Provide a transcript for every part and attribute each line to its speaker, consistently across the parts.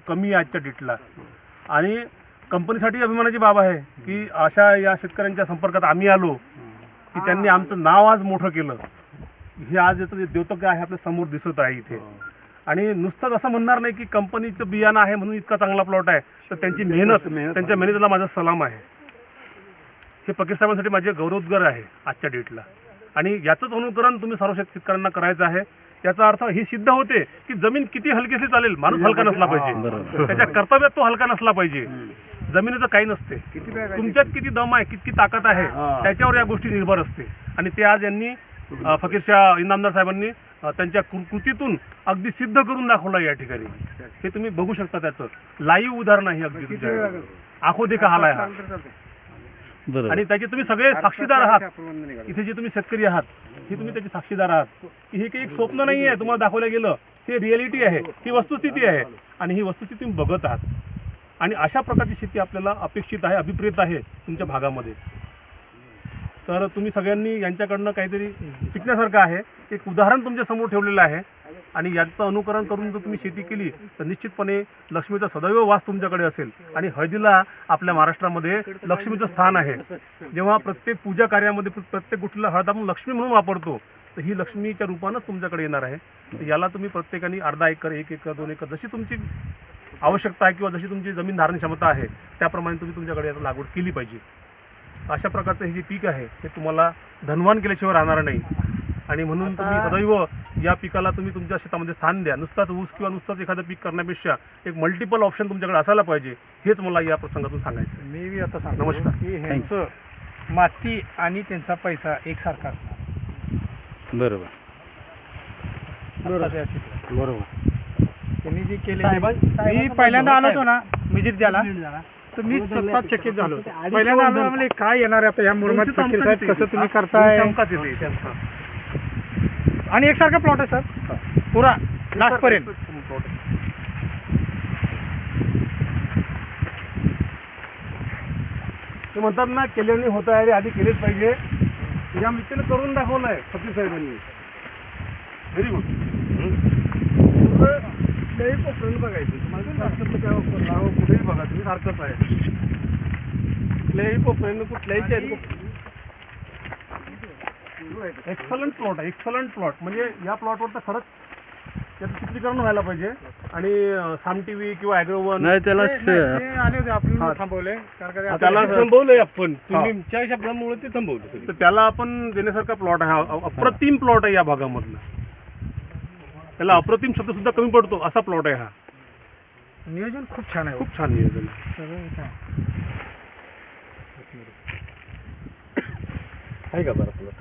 Speaker 1: कमी आहे आजच्या डेटला. आणि कंपनीसाठी अभिमानाची बाब आहे की अशा या शेतकऱ्यांच्या संपर्कात आम्ही आलो की त्यांनी आमचं नाव आज मोठं केलं. हे आज याचं द्योतक आहे आपल्या समोर दिसत आहे इथे. आणि नुसतंच असं म्हणणार नाही की कंपनीचं बियाणं आहे म्हणून इतका चांगला प्लॉट आहे, तर त्यांची त्यांच्या मेहनतीला माझा सलाम आहे. हे फकीर साहेबांसाठी माझे गौरवोद्गार आहे आजच्या डेटला. आणि याचंच अनुकरण तुम्ही सर्व शेतकऱ्यांना करायचं आहे. याचा अर्थ हे सिद्ध होते की जमीन किती हलकी असली चालेल, माणूस हलका नसला पाहिजे, त्याच्या कर्तव्यात तो हलका नसला पाहिजे. जमिनीचं काही नसते, तुमच्यात किती दम आहे, किती ताकद आहे त्याच्यावर या गोष्टी निर्भर असते. आणि ते आज यांनी फकीरशाह इनामदार साहेबांनी त्यांच्या कृतीतून अगदी सिद्ध करून दाखवलं या ठिकाणी. हे तुम्ही बघू शकता, त्याचं लाईव्ह उदाहरण आहे अगदी तुमच्या आखो देखा हाल आहे हा. आणि त्याचे तुम्ही सगळे साक्षीदार आहात. इथे जे तुम्ही शेतकरी आहात हे तुम्ही त्याचे साक्षीदार आहात. हे काही एक स्वप्न नाही आहे तुम्हाला दाखवलं गेलं, हे रिॲलिटी आहे, ही वस्तुस्थिती आहे. आणि ही वस्तुस्थिती तुम्ही बघत आहात. आणि अशा प्रकारची शेती आपल्याला अपेक्षित आहे, अभिप्रेत आहे तुमच्या भागामध्ये. तर तुम्ही सगळ्यांनी यांच्याकडनं काहीतरी शिकण्यासारखं आहे. एक उदाहरण तुमच्या समोर ठेवलेलं आहे. आणि याचं अनुकरण करून जर तुम्ही शेती केली तर निश्चितपणे लक्ष्मीचा सदैव वास तुमच्याकडे असेल. आणि हळदीला आपल्या महाराष्ट्रामध्ये लक्ष्मीचं स्थान आहे. जेव्हा प्रत्येक पूजा कार्यामध्ये प्रत्येक गोष्टीला हळद आपण लक्ष्मी म्हणून वापरतो, तर ही लक्ष्मीच्या रूपानंच तुमच्याकडे येणार आहे. तर याला तुम्ही प्रत्येकाने अर्धा एकर, 1 एकर, 2 एकर जशी तुमची आवश्यकता आहे किंवा जशी तुमची जमीन धारण क्षमता आहे त्याप्रमाणे तुम्ही तुमच्याकडे याची लागवड केली पाहिजे. अशा प्रकारचं हे जे पीक आहे ते तुम्हाला धनवान केल्याशिवाय राहणार नाही. आणि म्हणून तुम्ही सदैव या पिकाला तुम्ही तुमच्या शेतामध्ये स्थान द्या. नुसताच ऊस किंवा नुसताच एखादं पीक करण्यापेक्षा एक मल्टिपल ऑप्शन तुमच्याकडे असायला पाहिजे. हेच मला या प्रसंगातून सांगायचं.
Speaker 2: मी बी आता सांगतो
Speaker 1: नमस्कार.
Speaker 2: की ह्यांचं माती आणि त्यांचा पैसा एकसारखा असणार.
Speaker 3: बरोबर.
Speaker 2: त्यांनी जे केले, मी पहिल्यांदा आलो होतो ना विजिट द्यायला, तर मी स्वतः चकित झालो. पहिल्यांदा आलो म्हणजे काय येणार आता या मुरमाड फकीर साहेब, कसं तुम्ही करताय. आणि एकसारखा प्लॉट आहे सर पुरा लास्ट पर्यंत.
Speaker 1: ते म्हणतात ना केल्याने होत आहे रे, आधी केलेच पाहिजे. या मित्राने करून दाखवलं आहे फकीर साहेबांनी. Very good. कुठल्याही कोपऱ्यानं बघायचं, तुम्हाला कुठेही बघा तुम्ही सारखंच आहे. कुठल्याही कोपऱ्यानं कुठल्याही एक्सलंट प्लॉट आहे, एक्सलंट प्लॉट. म्हणजे या प्लॉटवर तर खरंच त्याचं चित्रीकरण व्हायला पाहिजे. आणि साम टीव्ही किंवा ॲग्रोवन
Speaker 3: नाही त्याला
Speaker 2: आले होते आपण थांबवले,
Speaker 1: त्याला थांबवलंय आपण.
Speaker 2: तुमच्या शब्दांमुळे ते थांबवले.
Speaker 1: तर त्याला आपण देण्यासारखा प्लॉट आहे. हा अप्रतिम प्लॉट आहे या भागामधला. त्याला अप्रतिम शब्द सुद्धा कमी पडतो असा प्लॉट आहे हा.
Speaker 2: नियोजन खूप छान आहे,
Speaker 1: खूप छान नियोजन आहे का बरं प्लॉट.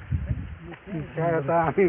Speaker 2: काय आता आम्ही